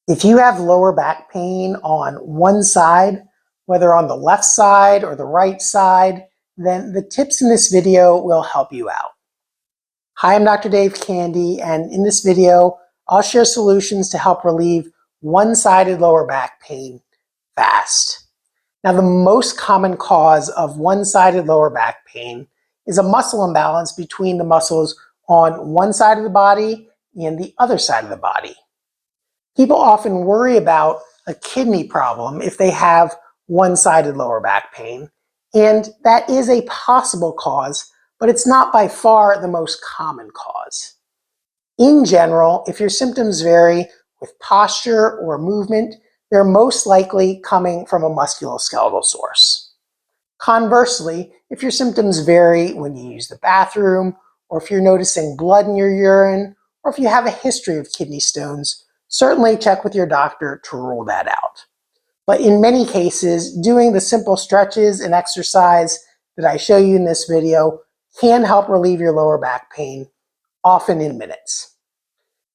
If you have lower back pain on one side, whether on the left side or the right side, then the tips in this video will help you out. Hi, I'm Dr. Dave Candy, and in this video, I'll share solutions to help relieve one-sided lower back pain fast. Now, the most common cause of one-sided lower back pain is a muscle imbalance between the muscles on one side of the body and the other side of the body. People often worry about a kidney problem if they have one-sided lower back pain, and that is a possible cause, but it's not by far the most common cause. In general, if your symptoms vary with posture or movement, they're most likely coming from a musculoskeletal source. Conversely, if your symptoms vary when you use the bathroom, or if you're noticing blood in your urine, or if you have a history of kidney stones, certainly check with your doctor to rule that out. But in many cases, doing the simple stretches and exercise that I show you in this video can help relieve your lower back pain, often in minutes.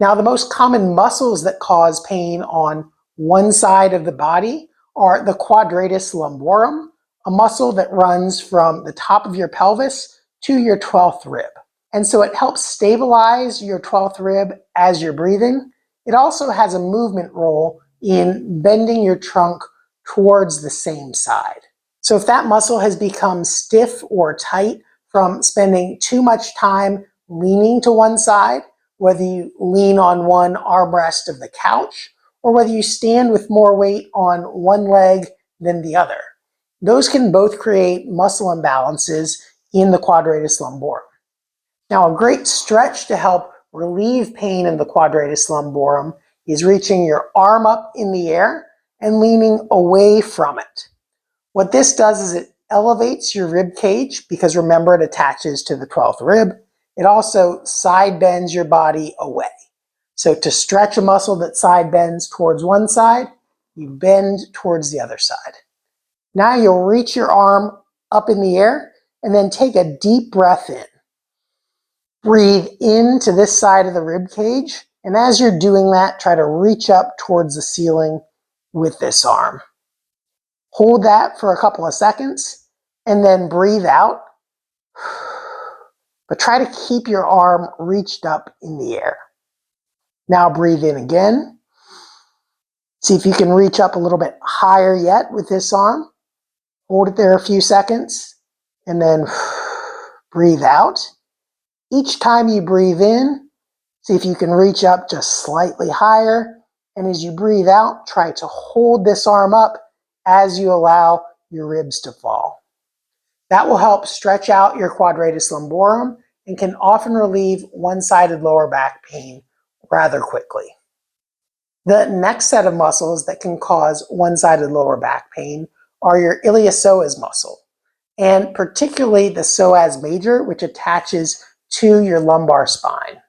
Now, the most common muscles that cause pain on one side of the body are the Quadratus lumborum, a muscle that runs from the top of your pelvis to your 12th rib. And so it helps stabilize your 12th rib as you're breathing. It also has a movement role in bending your trunk towards the same side. So if that muscle has become stiff or tight from spending too much time leaning to one side, whether you lean on one armrest of the couch or whether you stand with more weight on one leg than the other, those can both create muscle imbalances in the Quadratus lumborum. Now, a great stretch to help relieve pain in the Quadratus lumborum is reaching your arm up in the air and leaning away from it. What this does is it elevates your rib cage, because remember, it attaches to the 12th rib. It also side bends your body away. So to stretch a muscle that side bends towards one side, you bend towards the other side. Now you'll reach your arm up in the air and then take a deep breath in. Breathe into this side of the rib cage, and as you're doing that, try to reach up towards the ceiling with this arm. Hold that for a couple of seconds, and then breathe out. But try to keep your arm reached up in the air. Now breathe in again. See if you can reach up a little bit higher yet with this arm. Hold it there a few seconds, and then breathe out. Each time you breathe in, see if you can reach up just slightly higher. And as you breathe out, try to hold this arm up as you allow your ribs to fall. That will help stretch out your Quadratus lumborum and can often relieve one-sided lower back pain rather quickly. The next set of muscles that can cause one-sided lower back pain are your iliopsoas muscle, and particularly the psoas major, which attaches to your lumbar spine.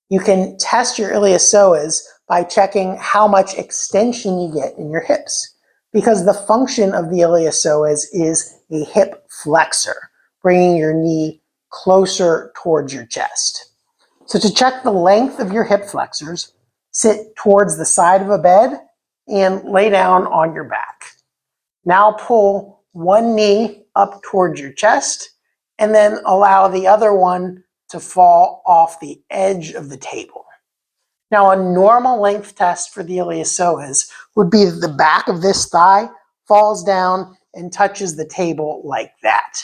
You can test your iliopsoas by checking how much extension you get in your hips, because the function of the iliopsoas is a hip flexor, bringing your knee closer towards your chest. So to check the length of your hip flexors, sit towards the side of a bed and lay down on your back. Now pull one knee up towards your chest and then allow the other one to fall off the edge of the table. Now, a normal length test for the iliopsoas would be that the back of this thigh falls down and touches the table like that,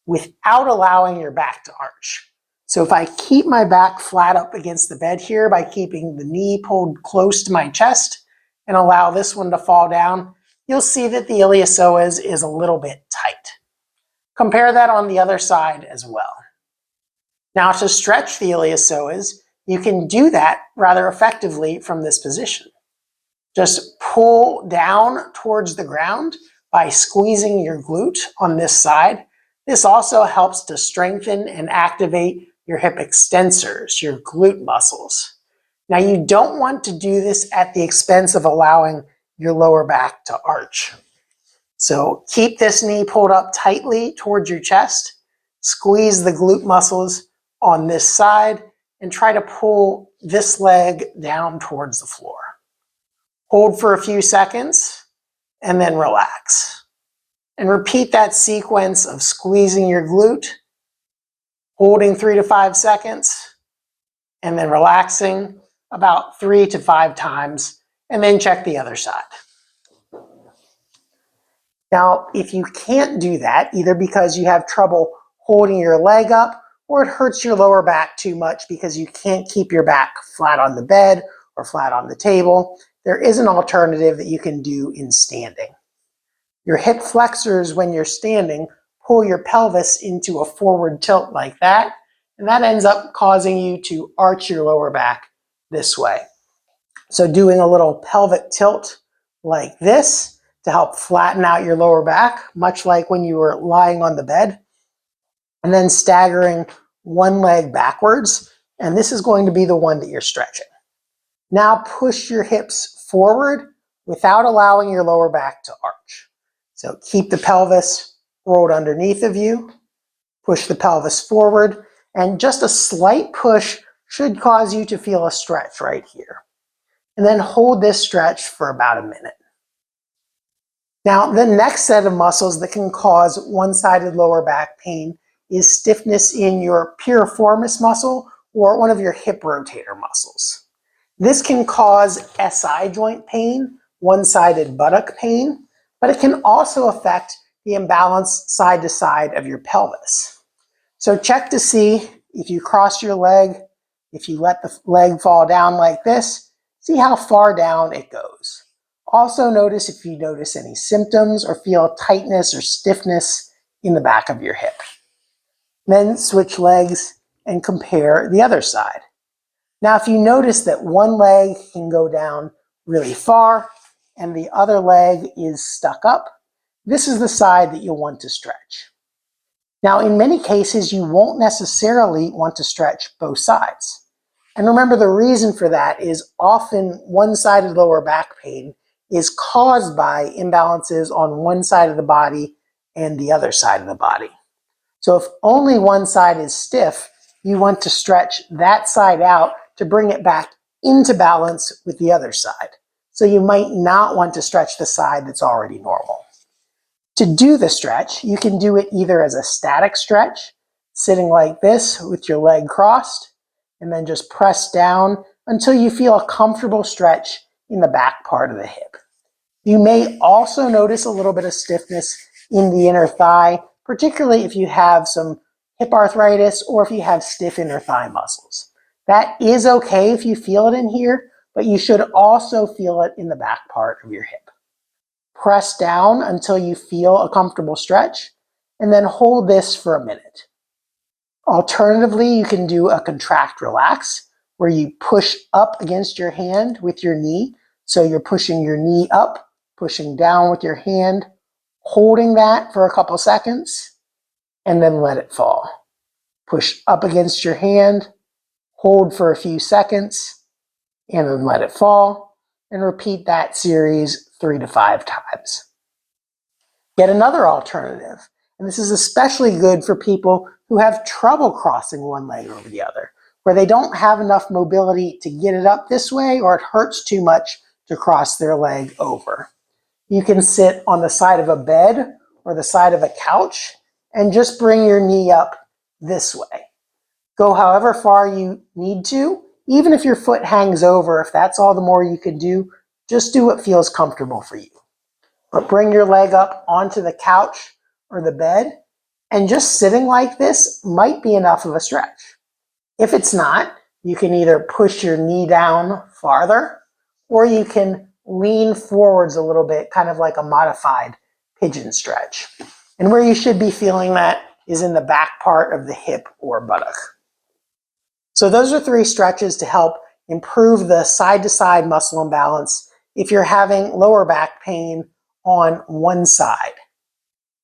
without allowing your back to arch. So if I keep my back flat up against the bed here by keeping the knee pulled close to my chest and allow this one to fall down, you'll see that the iliopsoas is a little bit tight. Compare that on the other side as well. Now, to stretch the iliopsoas, you can do that rather effectively from this position. Just pull down towards the ground by squeezing your glute on this side. This also helps to strengthen and activate your hip extensors, your glute muscles. Now, you don't want to do this at the expense of allowing your lower back to arch. So keep this knee pulled up tightly towards your chest, squeeze the glute muscles on this side, and try to pull this leg down towards the floor. Hold for a few seconds, and then relax. And repeat that sequence of squeezing your glute, holding 3 to 5 seconds, and then relaxing about 3 to 5 times, and then check the other side. Now, if you can't do that, either because you have trouble holding your leg up, or it hurts your lower back too much because you can't keep your back flat on the bed or flat on the table, there is an alternative that you can do in standing. Your hip flexors, when you're standing, pull your pelvis into a forward tilt like that, and that ends up causing you to arch your lower back this way. So doing a little pelvic tilt like this to help flatten out your lower back, much like when you were lying on the bed, and then staggering one leg backwards, and this is going to be the one that you're stretching. Now push your hips forward without allowing your lower back to arch. So keep the pelvis rolled underneath of you, push the pelvis forward, and just a slight push should cause you to feel a stretch right here. And then hold this stretch for about a minute. Now, the next set of muscles that can cause one-sided lower back pain is stiffness in your piriformis muscle or one of your hip rotator muscles. This can cause SI joint pain, one-sided buttock pain, but it can also affect the imbalance side to side of your pelvis. So check to see if you cross your leg, if you let the leg fall down like this, see how far down it goes. Also notice if you notice any symptoms or feel tightness or stiffness in the back of your hip. Then switch legs and compare the other side. Now, if you notice that one leg can go down really far and the other leg is stuck up, this is the side that you'll want to stretch. Now, in many cases, you won't necessarily want to stretch both sides. And remember, the reason for that is often one-sided lower back pain is caused by imbalances on one side of the body and the other side of the body. So if only one side is stiff, you want to stretch that side out to bring it back into balance with the other side. So you might not want to stretch the side that's already normal. To do the stretch, you can do it either as a static stretch, sitting like this with your leg crossed, and then just press down until you feel a comfortable stretch in the back part of the hip. You may also notice a little bit of stiffness in the inner thigh, particularly if you have some hip arthritis or if you have stiff inner thigh muscles. That is okay if you feel it in here, but you should also feel it in the back part of your hip. Press down until you feel a comfortable stretch, and then hold this for a minute. Alternatively, you can do a contract relax, where you push up against your hand with your knee. So you're pushing your knee up, pushing down with your hand, holding that for a couple seconds, and then let it fall. Push up against your hand, hold for a few seconds, and then let it fall, and repeat that series 3 to 5 times. Yet another alternative, and this is especially good for people who have trouble crossing one leg over the other, where they don't have enough mobility to get it up this way or it hurts too much to cross their leg over. You can sit on the side of a bed or the side of a couch and just bring your knee up this way. Go however far you need to, even if your foot hangs over, if that's all the more you can do, just do what feels comfortable for you. But bring your leg up onto the couch or the bed, and just sitting like this might be enough of a stretch. If it's not, you can either push your knee down farther, or you can lean forwards a little bit, kind of like a modified pigeon stretch. And where you should be feeling that is in the back part of the hip or buttock. So those are 3 stretches to help improve the side-to-side muscle imbalance if you're having lower back pain on one side.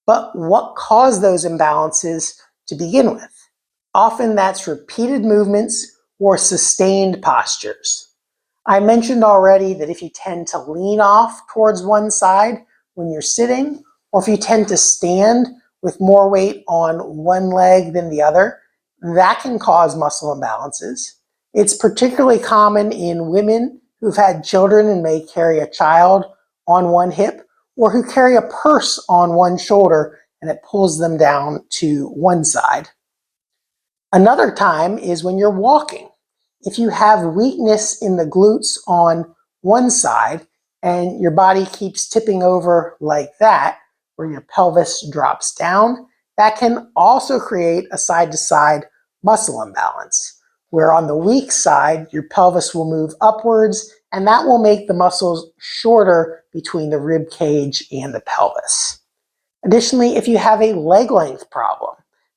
But what caused those imbalances to begin with? Often that's repeated movements or sustained postures. I mentioned already that if you tend to lean off towards one side when you're sitting, or if you tend to stand with more weight on one leg than the other, that can cause muscle imbalances. It's particularly common in women who've had children and may carry a child on one hip, or who carry a purse on one shoulder and it pulls them down to one side. Another time is when you're walking. If you have weakness in the glutes on one side and your body keeps tipping over like that, where your pelvis drops down, that can also create a side-to-side muscle imbalance, where on the weak side, your pelvis will move upwards, and that will make the muscles shorter between the rib cage and the pelvis. Additionally, if you have a leg length problem,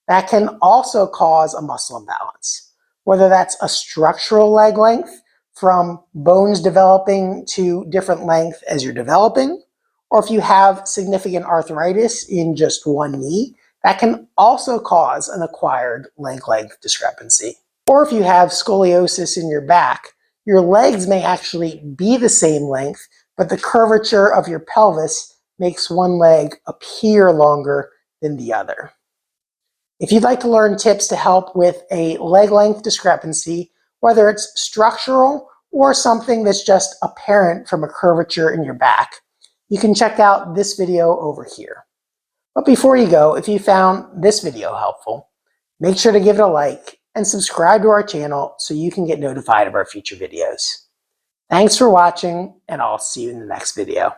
that can also cause a muscle imbalance, whether that's a structural leg length from bones developing to different length as you're developing, or if you have significant arthritis in just one knee, that can also cause an acquired leg length discrepancy. Or if you have scoliosis in your back, your legs may actually be the same length, but the curvature of your pelvis makes one leg appear longer than the other. If you'd like to learn tips to help with a leg length discrepancy, whether it's structural or something that's just apparent from a curvature in your back, you can check out this video over here. But before you go, if you found this video helpful, make sure to give it a like and subscribe to our channel so you can get notified of our future videos. Thanks for watching, and I'll see you in the next video.